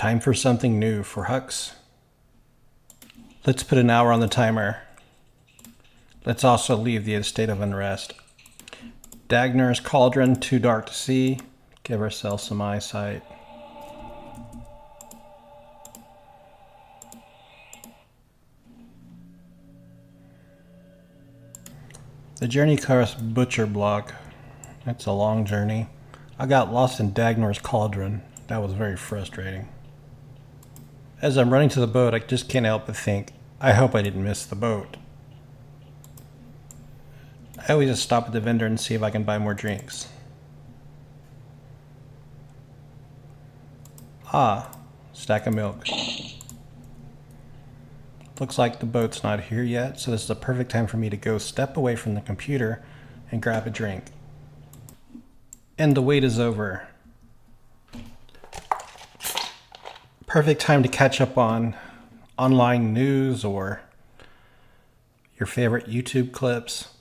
Time for something new for Hux. Let's put an hour on the timer. Let's also leave the state of unrest. Dagnar's Cauldron, too dark to see. Give ourselves some eyesight. The journey across Butcher Block. It's a long journey. I got lost in Dagnar's Cauldron. That was very frustrating. As I'm running to the boat, I just can't help but think, I hope I didn't miss the boat. I always just stop at the vendor and see if I can buy more drinks. Ah, stack of milk. Looks like the boat's not here yet, so this is the perfect time for me to go step away from the computer and grab a drink. And the wait is over. Perfect time to catch up on online news or your favorite YouTube clips.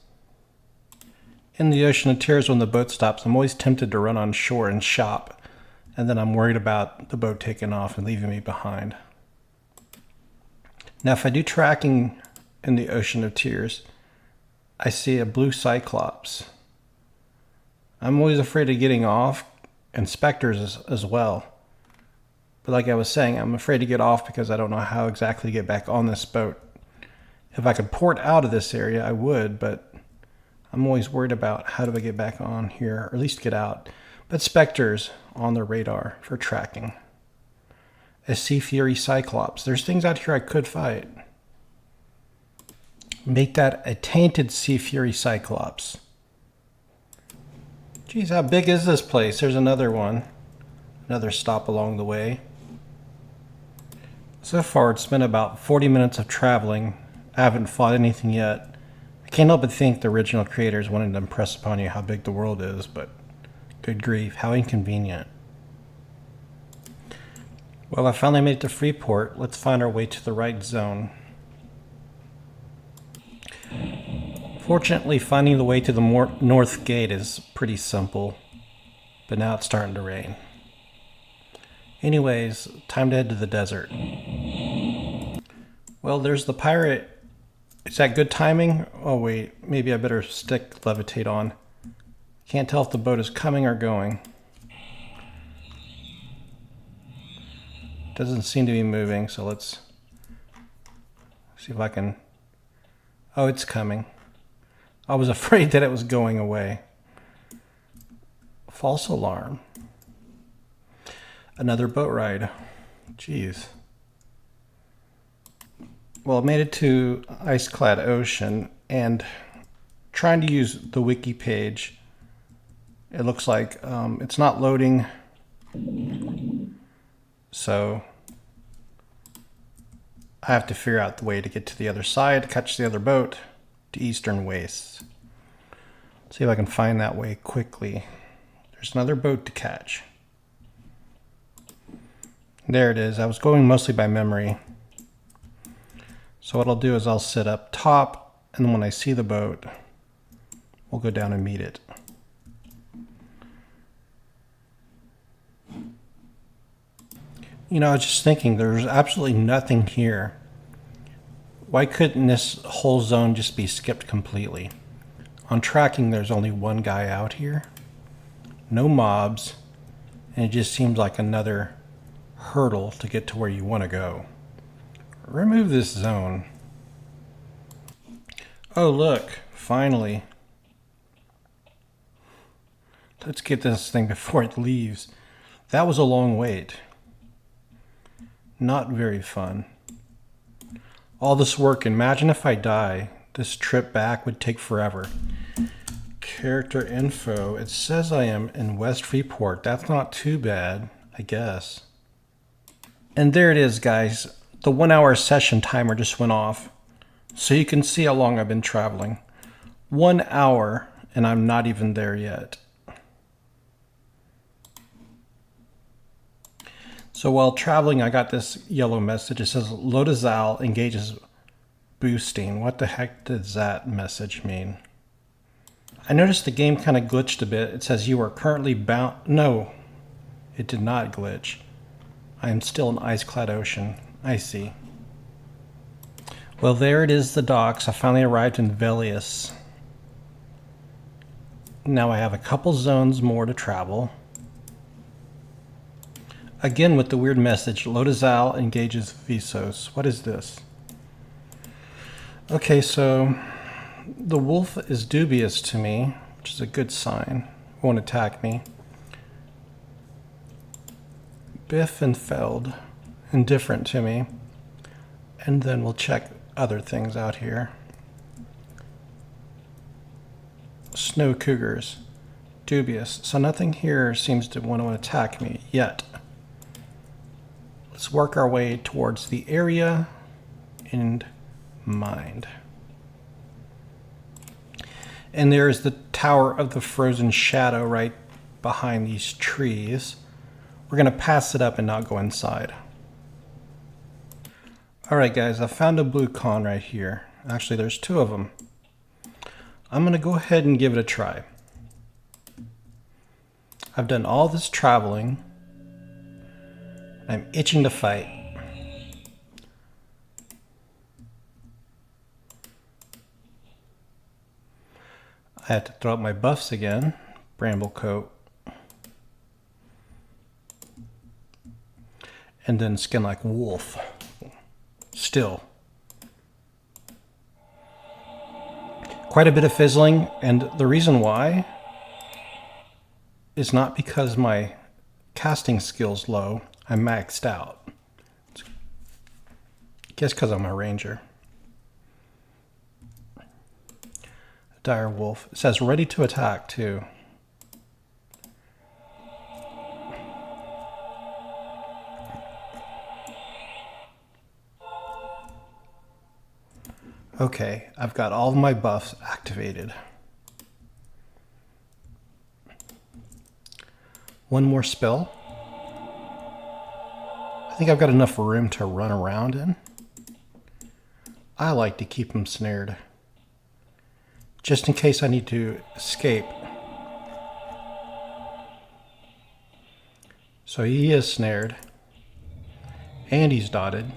In the ocean of tears when the boat stops, I'm always tempted to run on shore and shop, and then I'm worried about the boat taking off and leaving me behind. Now if I do tracking in the ocean of tears, I see a blue cyclops. I'm always afraid of getting off, and specters as well. But like I was saying, I'm afraid to get off because I don't know how exactly to get back on this boat. If I could port out of this area, I would, but I'm always worried about how do I get back on here, or at least get out. But specters on the radar for tracking. A Sea Fury Cyclops. There's things out here I could fight. Make that a tainted Sea Fury Cyclops. Geez, how big is this place? There's another one. Another stop along the way. So far, it's been about 40 minutes of traveling. I haven't fought anything yet. I can't help but think the original creators wanted to impress upon you how big the world is, but good grief, how inconvenient. Well, I finally made it to Freeport. Let's find our way to the right zone. Fortunately, finding the way to the north gate is pretty simple, but now it's starting to rain. Anyways, time to head to the desert. Well, there's the pirate. Is that good timing? Oh wait, maybe I better stick levitate on. Can't tell if the boat is coming or going. Doesn't seem to be moving, so let's see if I can... Oh, it's coming. I was afraid that it was going away. False alarm. Another boat ride. Jeez. Well, I made it to Ice-Clad Ocean, and trying to use the wiki page, it looks like it's not loading. So I have to figure out the way to get to the other side, catch the other boat to Eastern Wastes. See if I can find that way quickly. There's another boat to catch. There it is. I was going mostly by memory. So what I'll do is I'll sit up top, and when I see the boat, we'll go down and meet it. You know, I was just thinking, there's absolutely nothing here. Why couldn't this whole zone just be skipped completely? On tracking, there's only one guy out here. No mobs, and it just seems like another hurdle to get to where you want to go. Remove this zone. Oh look, finally. Let's get this thing before it leaves. That was a long wait. Not very fun. All this work, imagine if I die. This trip back would take forever. Character info, it says I am in West Freeport. That's not too bad, I guess. And there it is, guys. The 1 hour session timer just went off. So you can see how long I've been traveling. 1 hour, and I'm not even there yet. So while traveling, I got this yellow message. It says Lodazal engages boosting. What the heck does that message mean? I noticed the game kind of glitched a bit. It says you are currently bound. No, it did not glitch. I am still an ice-clad ocean. I see. Well, there it is, the docks. I finally arrived in Velius. Now I have a couple zones more to travel. Again with the weird message, Lodazal engages Visos. What is this? Okay, so the wolf is dubious to me, which is a good sign. Won't attack me. Biff and Feld, indifferent to me. And then we'll check other things out here. Snow cougars, dubious. So nothing here seems to want to attack me yet. Let's work our way towards the area in mind. And there is the Tower of the Frozen Shadow right behind these trees. We're going to pass it up and not go inside. Alright guys, I found a blue con right here. Actually, there's two of them. I'm going to go ahead and give it a try. I've done all this traveling. I'm itching to fight. I have to throw up my buffs again. Bramblecoat. And then skin like wolf. Still. Quite a bit of fizzling, and the reason why is not because my casting skill's low. I'm maxed out. I guess because I'm a ranger. Dire wolf. It says ready to attack too. Okay, I've got all of my buffs activated. One more spell. I think I've got enough room to run around in. I like to keep him snared, just in case I need to escape. So he is snared, and he's dotted.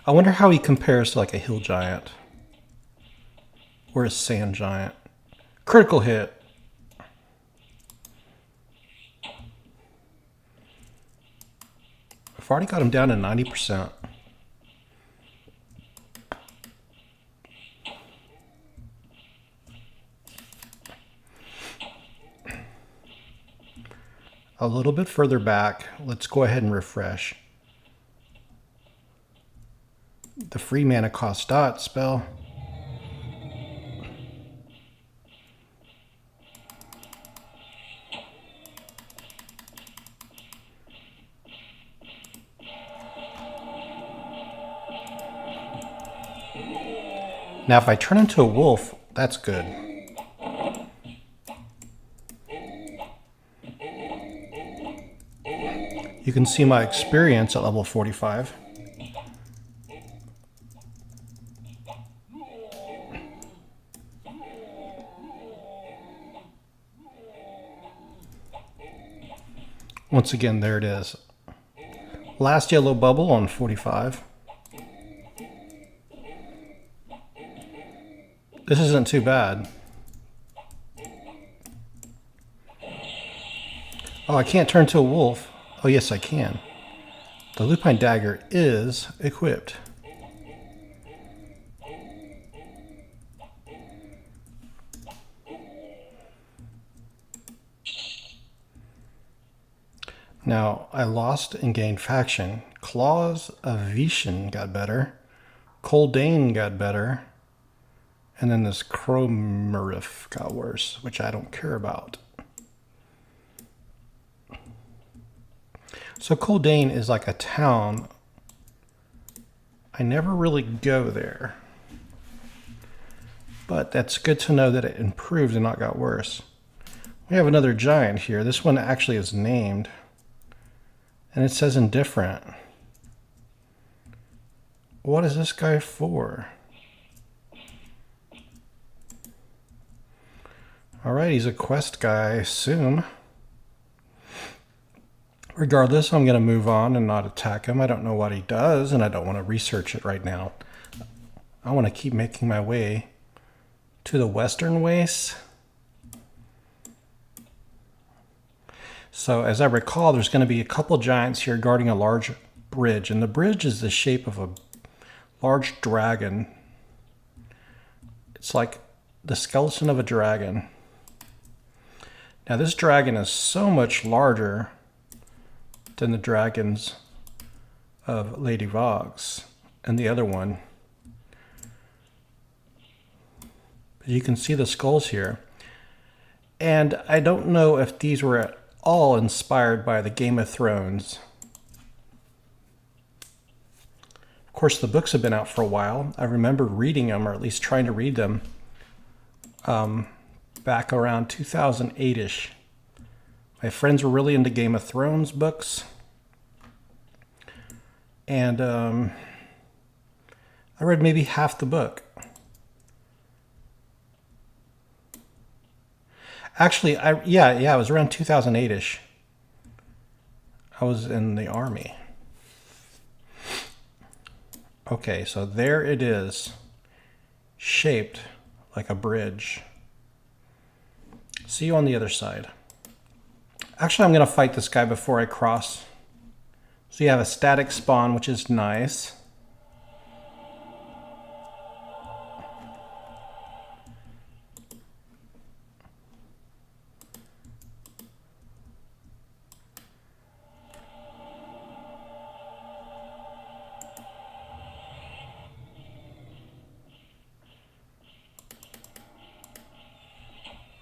I wonder how he compares to like a hill giant or a sand giant. Critical hit. I've already got him down to 90%. A little bit further back, let's go ahead and refresh. The free mana cost dot spell. Now if I turn into a wolf, that's good. You can see my experience at level 45. Once again, there it is. Last yellow bubble on 45. This isn't too bad. Oh, I can't turn to a wolf. Oh, yes, I can. The lupine dagger is equipped. Now, I lost and gained faction. Claws of Vishan got better. Coldane got better. And then this Cromerif got worse, which I don't care about. So Coldane is like a town. I never really go there. But that's good to know that it improved and not got worse. We have another giant here. This one actually is named. And it says indifferent. What is this guy for? Alright, he's a quest guy, I assume. Regardless, I'm going to move on and not attack him. I don't know what he does, and I don't want to research it right now. I want to keep making my way to the western wastes. So, as I recall, there's going to be a couple giants here guarding a large bridge, and the bridge is the shape of a large dragon. It's like the skeleton of a dragon. Now, this dragon is so much larger than the dragons of Lady Vox and the other one. But you can see the skulls here. And I don't know if these were at all inspired by the Game of Thrones. Of course, the books have been out for a while. I remember reading them, or at least trying to read them, back around 2008-ish. My friends were really into Game of Thrones books. And I read maybe half the book. Actually, it was around 2008-ish. I was in the army. Okay, so there it is, shaped like a bridge. See you on the other side. Actually, I'm going to fight this guy before I cross. So you have a static spawn, which is nice.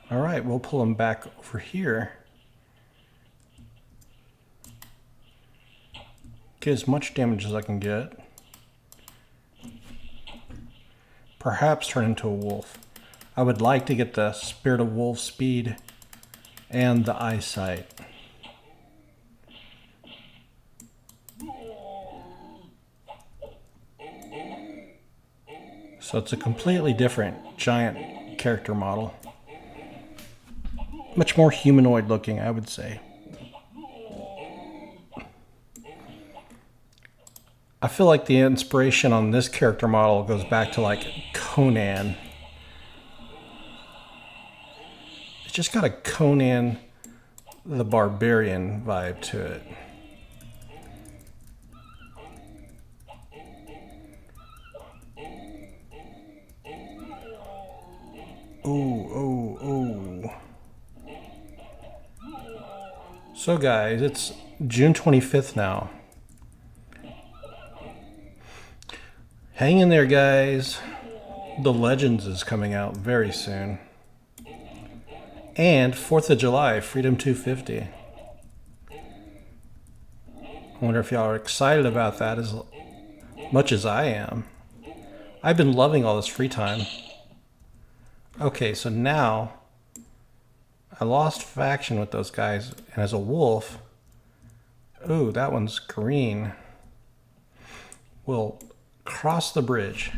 All right, we'll pull him back over here. Get as much damage as I can get. Perhaps turn into a wolf. I would like to get the Spirit of Wolf speed and the eyesight. So it's a completely different giant character model. Much more humanoid looking, I would say. I feel like the inspiration on this character model goes back to like Conan. It's just got a Conan the Barbarian vibe to it. Oh. So guys, it's June 25th now. Hang in there, guys. The Legends is coming out very soon. And 4th of July, Freedom 250. I wonder if y'all are excited about that as much as I am. I've been loving all this free time. Okay, so now I lost faction with those guys, and as a wolf, ooh, that one's green. We'll cross the bridge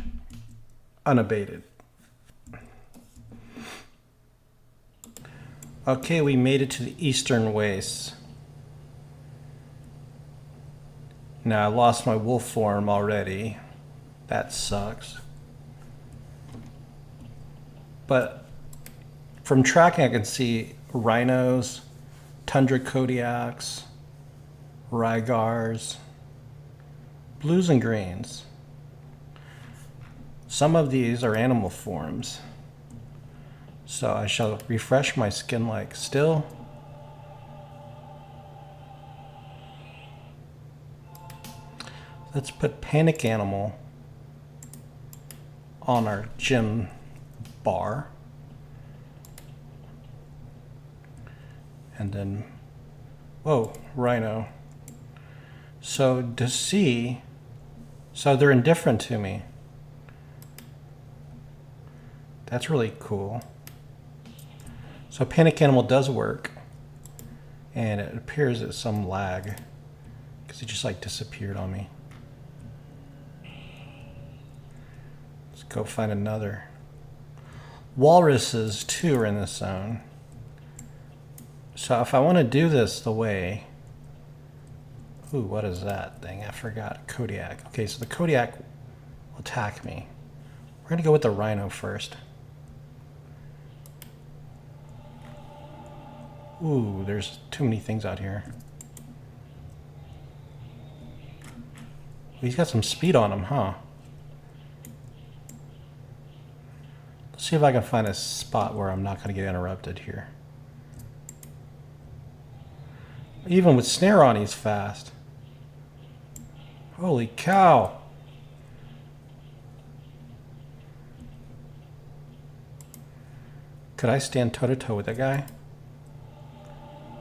unabated. Okay, we made it to the eastern wastes. Now I lost my wolf form already. That sucks. But from tracking I can see rhinos, tundra Kodiaks, Rygars, blues and greens. Some of these are animal forms. So I shall refresh my skin like still. Let's put Panic Animal on our gym bar. And then, whoa, Rhino. So to see, so they're indifferent to me. That's really cool. So Panic Animal does work. And it appears it's some lag, because it just like disappeared on me. Go find another. Walruses too are in this zone. So if I want to do this the way... Ooh, what is that thing? I forgot. Kodiak. Okay, so the Kodiak will attack me. We're going to go with the rhino first. Ooh, there's too many things out here. He's got some speed on him, huh? Let's see if I can find a spot where I'm not going to get interrupted here. Even with snare on, he's fast. Holy cow! Could I stand toe-to-toe with that guy?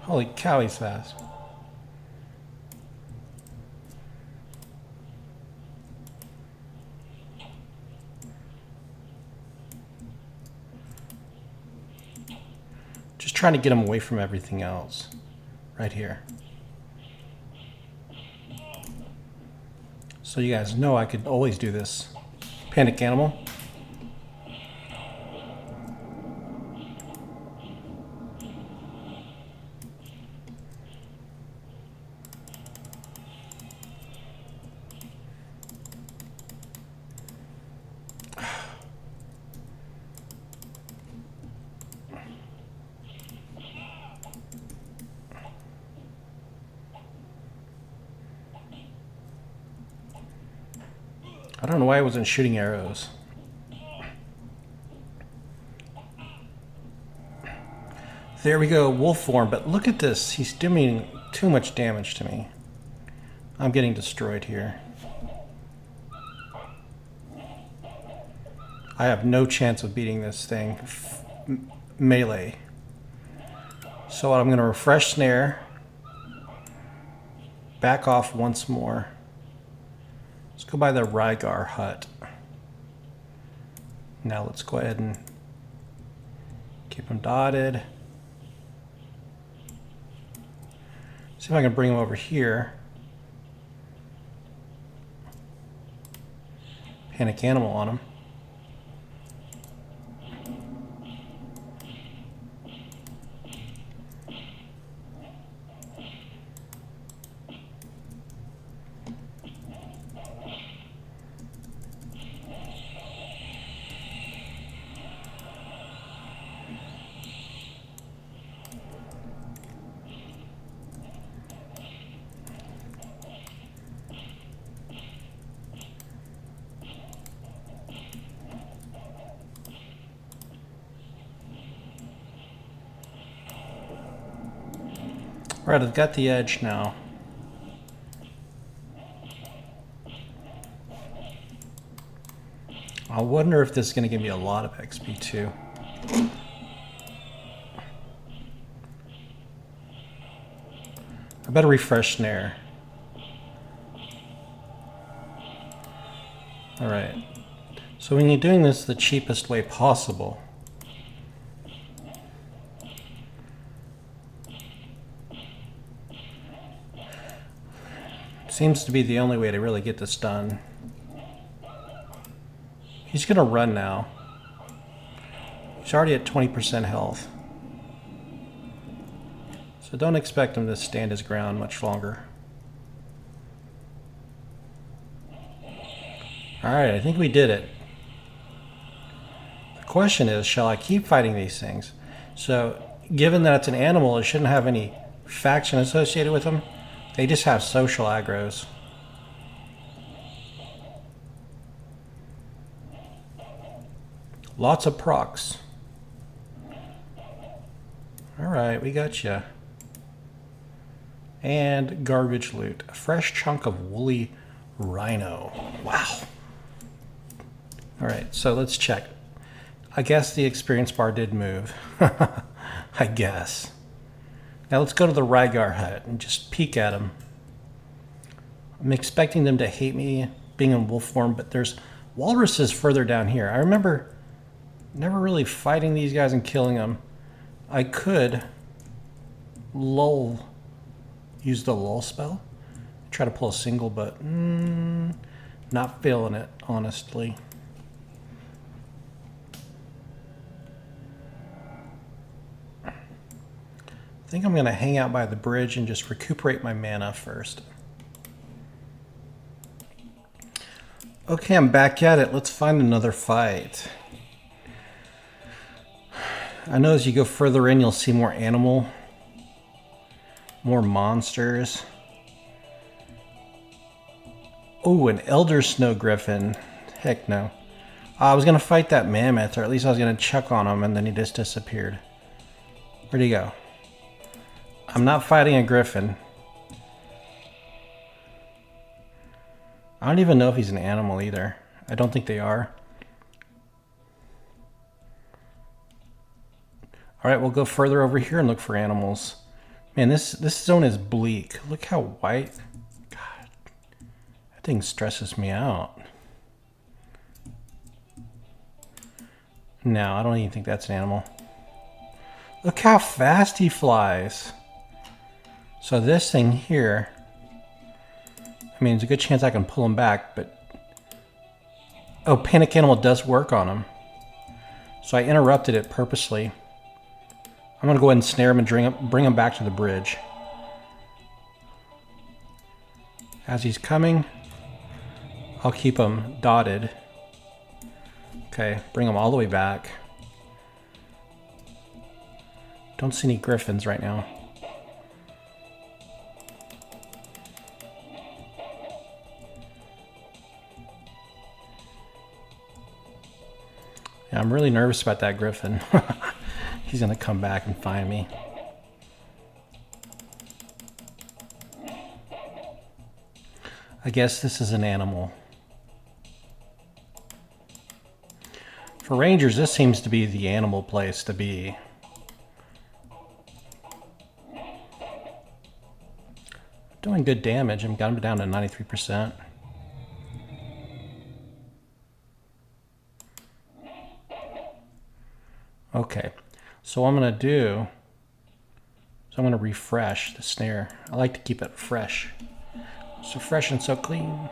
Holy cow, he's fast. Just trying to get him away from everything else. Right here. So you guys know I could always do this. Panic animal. I don't know why I wasn't shooting arrows. There we go, wolf form, but look at this. He's doing too much damage to me. I'm getting destroyed here. I have no chance of beating this thing. Melee. So I'm going to refresh snare. Back off once more. Let's go by the Rygar hut. Now let's go ahead and keep them dotted. See if I can bring them over here. Panic animal on them. Alright, I've got the edge now. I wonder if this is going to give me a lot of XP too. I better refresh snare. Alright. So when you're doing this the cheapest way possible, seems to be the only way to really get this done. He's gonna run now. He's already at 20% health. So don't expect him to stand his ground much longer. Alright, I think we did it. The question is, shall I keep fighting these things? So, given that it's an animal, it shouldn't have any faction associated with them. They just have social aggros. Lots of procs. Alright, we got you. And garbage loot. A fresh chunk of woolly rhino. Wow. Alright, so let's check. I guess the experience bar did move. I guess. Now let's go to the Rygar hut and just peek at them. I'm expecting them to hate me being in wolf form, but there's walruses further down here. I remember never really fighting these guys and killing them. I could use the lull spell. Try to pull a single, but not feeling it, honestly. I think I'm going to hang out by the bridge and just recuperate my mana first. Okay, I'm back at it. Let's find another fight. I know as you go further in, you'll see more monsters. Oh, an Elder Snow Griffin. Heck no. I was going to fight that mammoth, or at least I was going to check on him, and then he just disappeared. Where'd he go? I'm not fighting a griffin. I don't even know if he's an animal either. I don't think they are. Alright, we'll go further over here and look for animals. Man, this zone is bleak. Look how white. God, that thing stresses me out. No, I don't even think that's an animal. Look how fast he flies. So this thing here, I mean, there's a good chance I can pull him back, but... Oh, Panic Animal does work on him. So I interrupted it purposely. I'm going to go ahead and snare him and bring him back to the bridge. As he's coming, I'll keep him dotted. Okay, bring him all the way back. Don't see any griffins right now. Yeah, I'm really nervous about that griffin. He's gonna come back and find me. I guess this is an animal. For rangers, this seems to be the animal place to be. Doing good damage. I've got him down to 93%. Okay, so what I'm going to do is I'm going to refresh the snare. I like to keep it fresh. So fresh and so clean.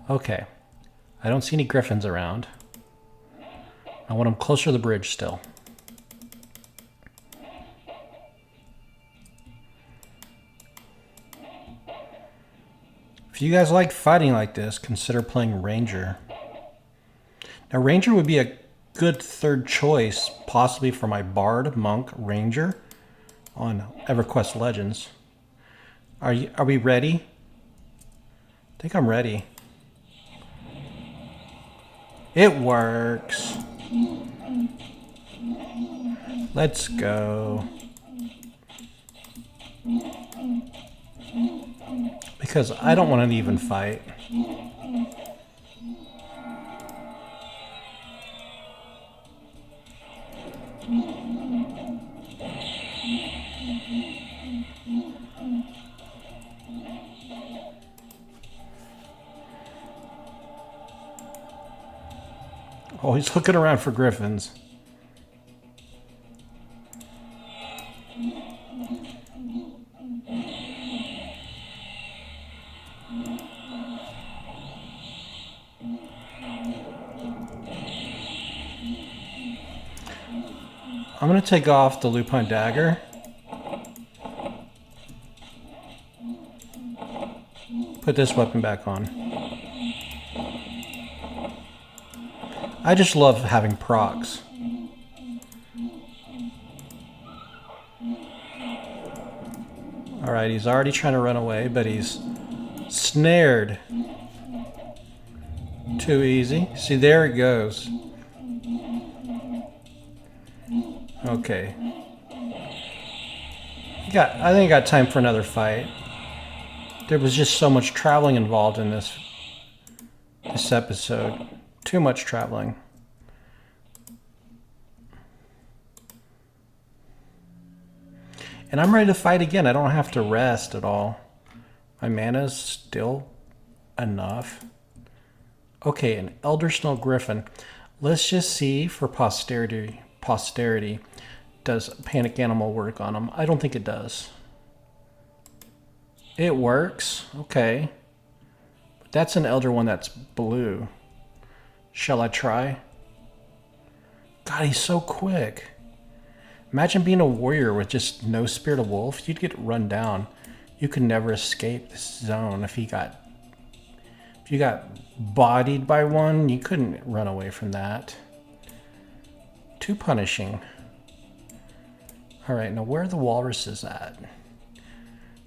Okay, I don't see any griffins around. I want them closer to the bridge still. If you guys like fighting like this, consider playing Ranger. Now Ranger would be a good third choice, possibly for my Bard, Monk, Ranger on EverQuest Legends. Are we ready? I think I'm ready. It works. Let's go. Because I don't want an even fight. Oh, he's looking around for griffins. I'm going to take off the Lupine Dagger. Put this weapon back on. I just love having procs. Alright, he's already trying to run away, but he's snared. Too easy. See, there it goes. Okay. I think I got time for another fight. There was just so much traveling involved in this episode. Too much traveling. And I'm ready to fight again. I don't have to rest at all. My mana's still enough. Okay, an Elder Snow Griffin. Let's just see for posterity. Does Panic Animal work on him? I don't think it does. It works. Okay. But that's an Elder one that's blue. Shall I try? God, he's so quick. Imagine being a warrior with just no spirit of wolf. You'd get run down. You could never escape this zone. If you got bodied by one, you couldn't run away from that. Too punishing. All right, now where are the walruses at?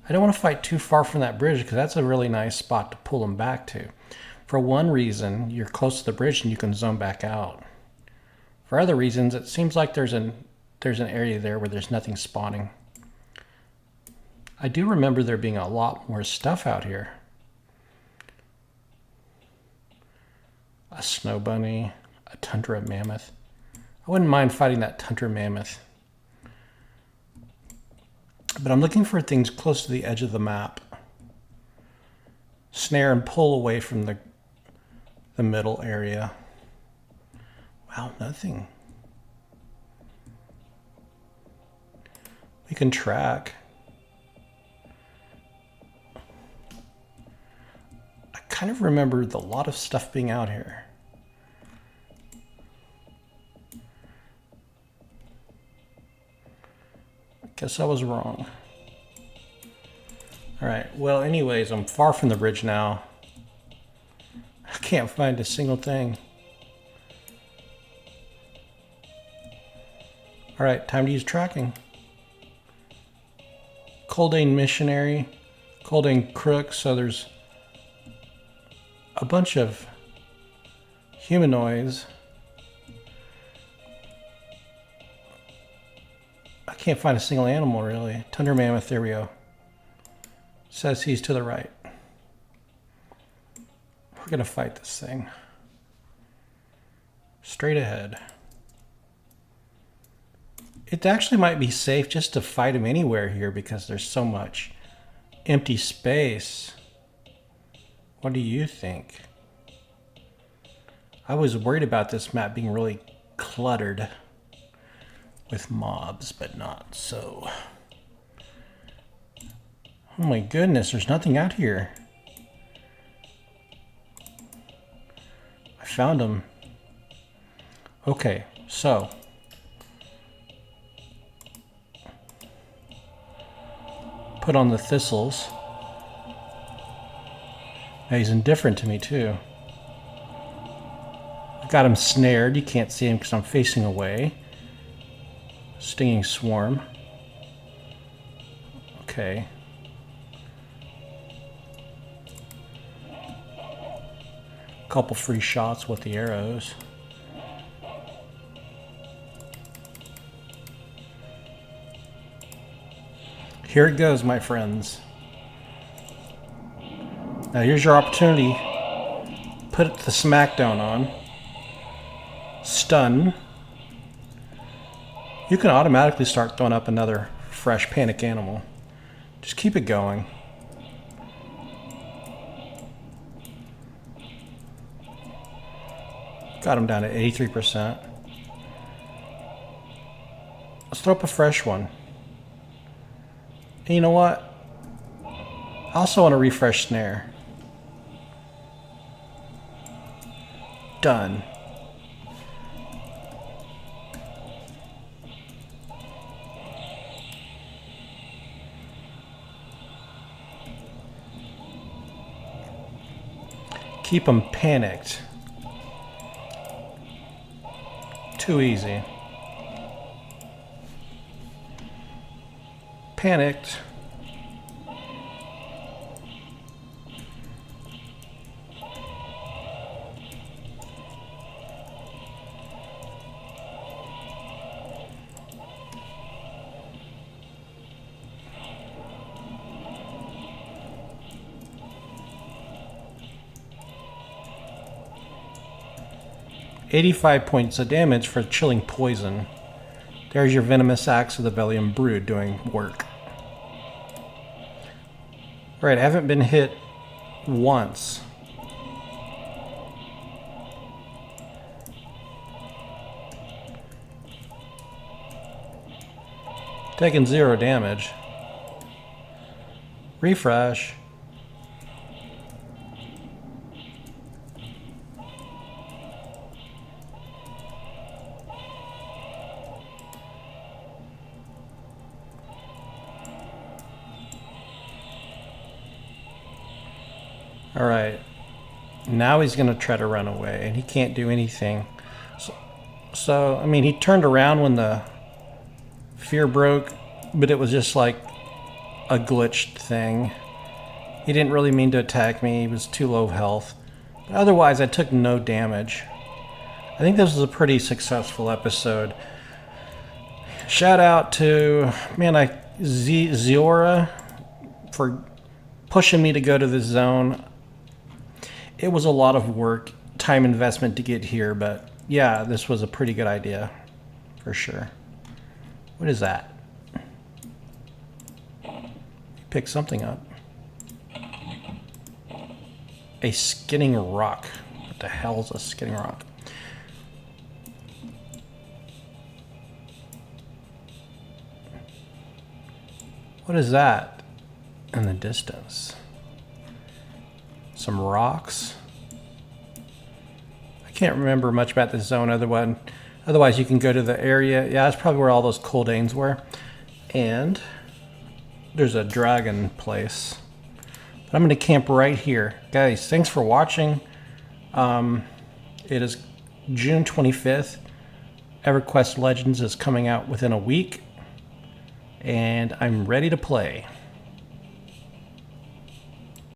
I don't want to fight too far from that bridge because that's a really nice spot to pull them back to. For one reason, you're close to the bridge and you can zone back out. For other reasons, it seems like there's an area there where there's nothing spawning. I do remember there being a lot more stuff out here. A snow bunny, a tundra mammoth. I wouldn't mind fighting that tundra mammoth. But I'm looking for things close to the edge of the map. Snare and pull away from the middle area. Wow, nothing. We can track. I kind of remembered a lot of stuff being out here. Guess I was wrong. All right, well, anyways, I'm far from the bridge now. I can't find a single thing. All right, time to use tracking. Coldane missionary, Coldane crook, so there's a bunch of humanoids. I can't find a single animal, really. Tundra mammoth, there we go. Says he's to the right. We're gonna fight this thing. Straight ahead. It actually might be safe just to fight him anywhere here because there's so much empty space. What do you think? I was worried about this map being really cluttered with mobs, but not so. Oh my goodness, there's nothing out here. I found them. Okay, so put on the thistles. Now he's indifferent to me too. I've got him snared. You can't see him because I'm facing away. Stinging swarm. Okay. Couple free shots with the arrows. Here it goes, my friends. Now here's your opportunity. Put the smackdown on. Stun. You can automatically start throwing up another fresh panic animal. Just keep it going. Got him down to 83%. Let's throw up a fresh one. And you know what? I also want to refresh snare. Done. Keep them panicked. Too easy. Panicked. $85 points of damage for chilling poison. There's your venomous axe of the Velium Brood doing work. Alright, I haven't been hit once. Taking 0 damage. Refresh. All right. Now he's going to try to run away, and he can't do anything. So, I mean, he turned around when the fear broke, but it was just like a glitched thing. He didn't really mean to attack me. He was too low health. But otherwise, I took no damage. I think this was a pretty successful episode. Shout out to, Ziora for pushing me to go to this zone. It was a lot of work, time investment to get here, but yeah, this was a pretty good idea, for sure. What is that? Pick something up. A skinning rock. What the hell is a skinning rock? What is that in the distance? Some rocks. I can't remember much about this zone. Otherwise, you can go to the area. Yeah, that's probably where all those cooldanes were. And there's a dragon place. But I'm going to camp right here. Guys, thanks for watching. It is June 25th. Everquest Legends is coming out within a week. And I'm ready to play.